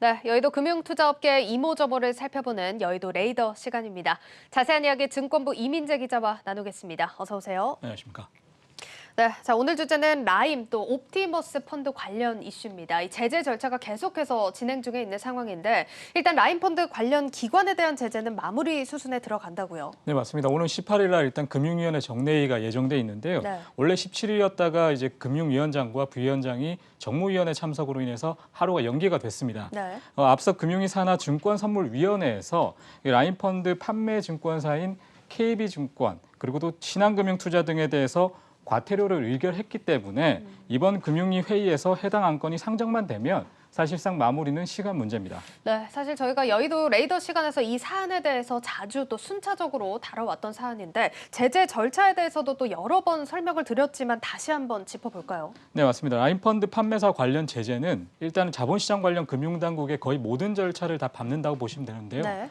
네, 여의도 금융투자업계 이모저모를 살펴보는 여의도 레이더 시간입니다. 자세한 이야기 증권부 이민재 기자와 나누겠습니다. 어서 오세요. 안녕하십니까. 네, 자 오늘 주제는 라임 또 옵티머스 펀드 관련 이슈입니다. 이 제재 절차가 계속해서 진행 중에 있는 상황인데 일단 라임 펀드 관련 기관에 대한 제재는 마무리 수순에 들어간다고요. 네, 맞습니다. 오늘 18일 날 일단 금융위원회 정례회의가 예정돼 있는데요. 네. 원래 17일이었다가 이제 금융위원장과 부위원장이 정무위원회 참석으로 인해서 하루가 연기가 됐습니다. 네. 앞서 금융위 산하 증권선물위원회에서 라임 펀드 판매 증권사인 KB증권 그리고 또 신한금융투자 등에 대해서 과태료를 의결했기 때문에 이번 금융위 회의에서 해당 안건이 상정만 되면 사실상 마무리는 시간 문제입니다. 네, 사실 저희가 여의도 레이더 시간에서 이 사안에 대해서 자주 또 순차적으로 다뤄왔던 사안인데 제재 절차에 대해서도 또 여러 번 설명을 드렸지만 다시 한번 짚어볼까요? 네, 맞습니다. 라인펀드 판매사 관련 제재는 일단은 자본시장 관련 금융당국의 거의 모든 절차를 다 밟는다고 보시면 되는데요. 네.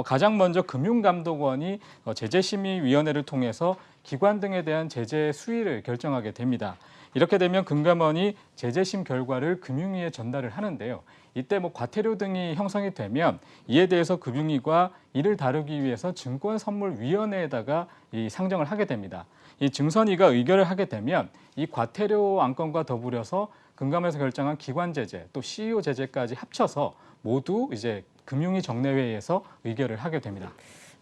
가장 먼저 금융감독원이 제재심의위원회를 통해서 기관 등에 대한 제재 수위를 결정하게 됩니다. 이렇게 되면 금감원이 제재심 결과를 금융위에 전달을 하는데요. 이때 과태료 등이 형성이 되면 이에 대해서 금융위가 이를 다루기 위해서 증권선물위원회에다가 상정을 하게 됩니다. 이 증선위가 의결을 하게 되면 이 과태료 안건과 더불어서 금감원에서 결정한 기관 제재 또 CEO 제재까지 합쳐서 모두 이제 금융위 정례회의에서 의결을 하게 됩니다.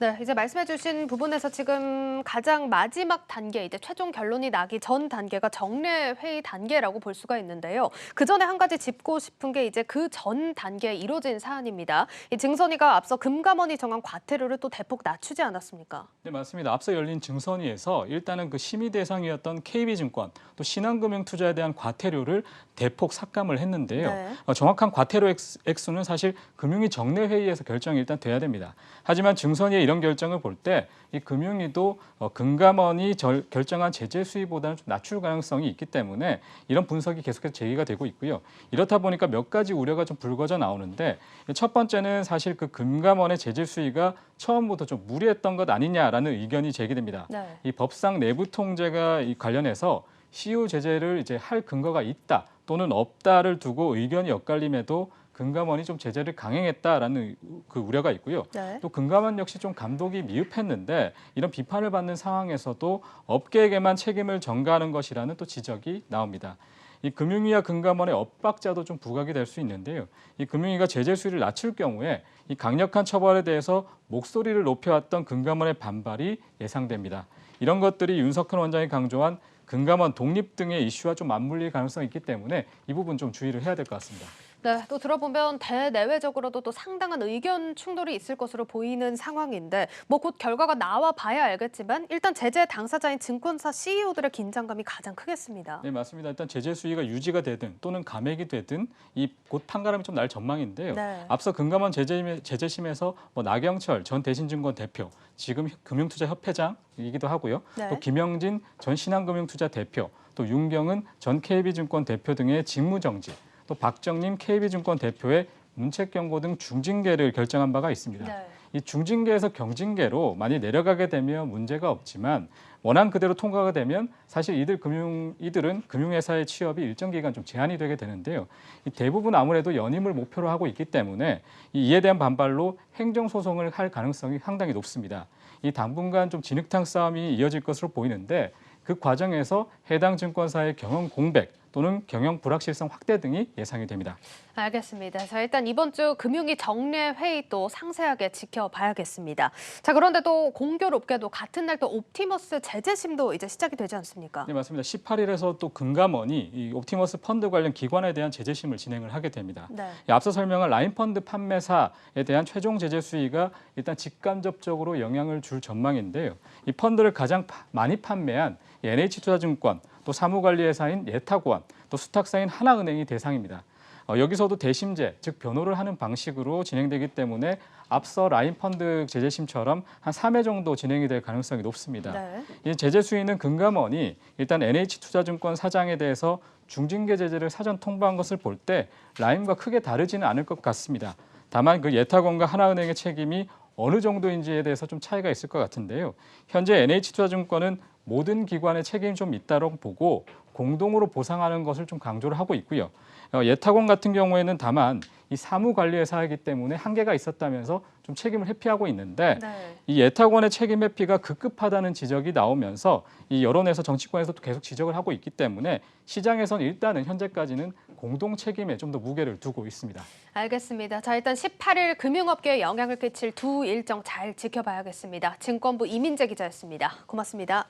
네, 이제 말씀해주신 부분에서 지금 가장 마지막 단계, 이제 최종 결론이 나기 전 단계가 정례 회의 단계라고 볼 수가 있는데요. 그 전에 한 가지 짚고 싶은 게 이제 그 전 단계에 이루어진 사안입니다. 이 증선위가 앞서 금감원이 정한 과태료를 또 대폭 낮추지 않았습니까? 네, 맞습니다. 앞서 열린 증선위에서 일단은 그 심의 대상이었던 KB증권 또 신한금융투자에 대한 과태료를 대폭 삭감을 했는데요. 네. 정확한 과태료 액수는 사실 금융위 정례회의에서 결정이 일단 돼야 됩니다. 하지만 증선위의 이런 결정을 볼 때 이 금융위도 금감원이 결정한 제재 수위보다는 좀 낮출 가능성이 있기 때문에 이런 분석이 계속해서 제기가 되고 있고요. 이렇다 보니까 몇 가지 우려가 좀 불거져 나오는데 첫 번째는 사실 그 금감원의 제재 수위가 처음부터 좀 무리했던 것 아니냐라는 의견이 제기됩니다. 네. 이 법상 내부 통제가 관련해서 CEO 제재를 이제 할 근거가 있다 또는 없다를 두고 의견이 엇갈림에도 금감원이 좀 제재를 강행했다라는 그 우려가 있고요. 네. 또 금감원 역시 좀 감독이 미흡했는데 이런 비판을 받는 상황에서도 업계에게만 책임을 전가하는 것이라는 또 지적이 나옵니다. 이 금융위와 금감원의 엇박자도 좀 부각이 될 수 있는데요. 이 금융위가 제재 수위를 낮출 경우에 이 강력한 처벌에 대해서 목소리를 높여왔던 금감원의 반발이 예상됩니다. 이런 것들이 윤석현 원장이 강조한 금감원 독립 등의 이슈와 좀 맞물릴 가능성이 있기 때문에 이 부분 좀 주의를 해야 될 것 같습니다. 네, 또 들어보면 대내외적으로도 또 상당한 의견 충돌이 있을 것으로 보이는 상황인데 곧 결과가 나와 봐야 알겠지만 일단 제재 당사자인 증권사 CEO들의 긴장감이 가장 크겠습니다. 네, 맞습니다. 일단 제재 수위가 유지가 되든 또는 감액이 되든 이 곧 판가름이 좀 날 전망인데요. 네. 앞서 금감원 제재심에서 나경철 전 대신증권 대표, 지금 금융투자협회장이기도 하고요. 네. 또 김영진 전 신한금융투자 대표, 또 윤경은 전 KB증권 대표 등의 직무정지, 또 박정림 KB증권 대표의 문책경고 등 중징계를 결정한 바가 있습니다. 네. 이 중징계에서 경징계로 많이 내려가게 되면 문제가 없지만 원안 그대로 통과가 되면 사실 이들은 금융회사의 취업이 일정 기간 좀 제한이 되게 되는데요. 이 대부분 아무래도 연임을 목표로 하고 있기 때문에 이에 대한 반발로 행정소송을 할 가능성이 상당히 높습니다. 이 당분간 좀 진흙탕 싸움이 이어질 것으로 보이는데 그 과정에서 해당 증권사의 경영 공백 또는 경영 불확실성 확대 등이 예상이 됩니다. 알겠습니다. 자, 일단 이번 주 금융위 정례 회의 또 상세하게 지켜봐야겠습니다. 자, 그런데 또 공교롭게도 같은 날 또 옵티머스 제재심도 이제 시작이 되지 않습니까? 네, 맞습니다. 18일에서 또 금감원이 이 옵티머스 펀드 관련 기관에 대한 제재심을 진행을 하게 됩니다. 네. 앞서 설명한 라인펀드 판매사에 대한 최종 제재 수위가 일단 직간접적으로 영향을 줄 전망인데요. 이 펀드를 가장 많이 판매한 NH투자증권, 또 사무관리회사인 예타고안, 또 수탁사인 하나은행이 대상입니다. 여기서도 대심제, 즉 변호를 하는 방식으로 진행되기 때문에 앞서 라인펀드 제재심처럼 한 3회 정도 진행이 될 가능성이 높습니다. 네. 이 제재 수위는 금감원이 일단 NH투자증권 사장에 대해서 중징계 제재를 사전 통보한 것을 볼 때 라인과 크게 다르지는 않을 것 같습니다. 다만 그 예타건과 하나은행의 책임이 어느 정도인지에 대해서 좀 차이가 있을 것 같은데요. 현재 NH투자증권은 모든 기관의 책임이 좀 있다고 보고 공동으로 보상하는 것을 좀 강조를 하고 있고요. 예탁원 같은 경우에는 다만 이 사무 관리의 사이기 때문에 한계가 있었다면서 좀 책임을 회피하고 있는데 네. 이 예탁원의 책임 회피가 급급하다는 지적이 나오면서 이 여론에서 정치권에서도 계속 지적을 하고 있기 때문에 시장에서는 일단은 현재까지는 공동 책임에 좀 더 무게를 두고 있습니다. 알겠습니다. 자, 일단 18일 금융업계에 영향을 끼칠 두 일정 잘 지켜봐야겠습니다. 증권부 이민재 기자였습니다. 고맙습니다.